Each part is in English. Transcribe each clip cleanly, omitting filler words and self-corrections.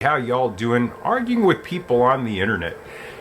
How y'all doing? Arguing with people on the internet.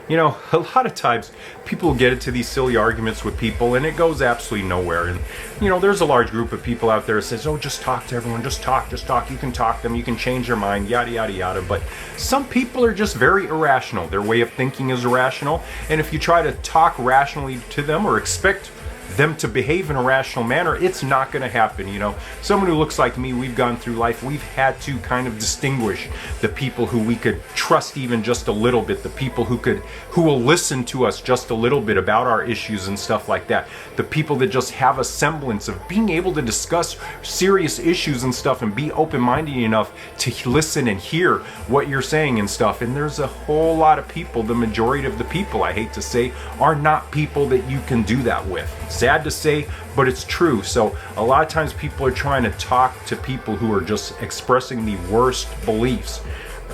You know, a lot of times people get into these silly arguments with people and it goes absolutely nowhere. And, you know, there's a large group of people out there that says, oh, just talk to everyone, just talk. You can talk to them, you can change their mind, yada, yada, yada. But some people are just very irrational. Their way of thinking is irrational. And if you try to talk rationally to them or expect them to behave in a rational manner, it's not going to happen. You know, someone who looks like me, we've gone through life, we've had to kind of distinguish the people who we could trust even just a little bit, the people who will listen to us just a little bit about our issues and stuff like that, the people that just have a semblance of being able to discuss serious issues and stuff and be open-minded enough to listen and hear what you're saying and stuff. And there's a whole lot of people, the majority of the people, I hate to say, are not people that you can do that with. Sad to say, but it's true. So a lot of times people are trying to talk to people who are just expressing the worst beliefs.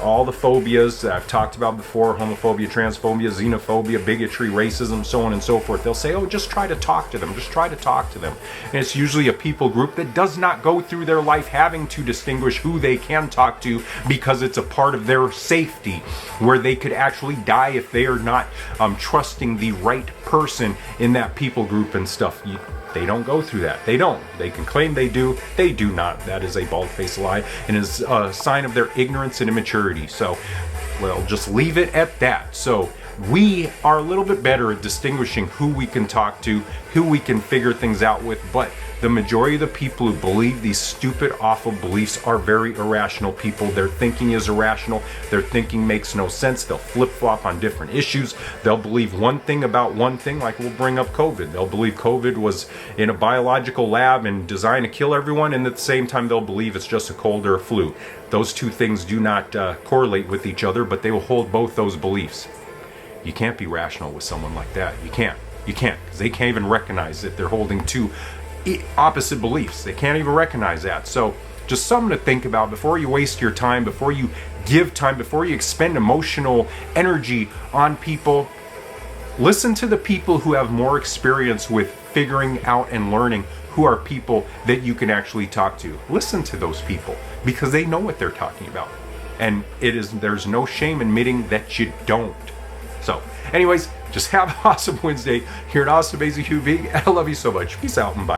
All the phobias that I've talked about before, homophobia, transphobia, xenophobia, bigotry, racism, so on and so forth. They'll say, oh, just try to talk to them. Just try to talk to them. And it's usually a people group that does not go through their life having to distinguish who they can talk to because it's a part of their safety where they could actually die if they are not trusting the right person in that people group and stuff. They don't go through that. They don't. They can claim they do. They do not. That is a bald-faced lie and is a sign of their ignorance and immaturity. So, well, just leave it at that. So, we are a little bit better at distinguishing who we can talk to, who we can figure things out with, but the majority of the people who believe these stupid, awful beliefs are very irrational people. Their thinking is irrational. Their thinking makes no sense. They'll flip-flop on different issues. They'll believe one thing about one thing, like we'll bring up COVID. They'll believe COVID was in a biological lab and designed to kill everyone, and at the same time they'll believe it's just a cold or a flu. Those two things do not correlate with each other, but they will hold both those beliefs. You can't be rational with someone like that. You can't, because they can't even recognize that they're holding two opposite beliefs. They can't even recognize that. So just something to think about before you waste your time, before you give time, before you expend emotional energy on people. Listen to the people who have more experience with figuring out and learning who are people that you can actually talk to. Listen to those people because they know what they're talking about. And there's no shame in admitting that you don't. So anyways, just have an awesome Wednesday. You're an awesome, amazing human being, and I love you so much. Peace out and bye.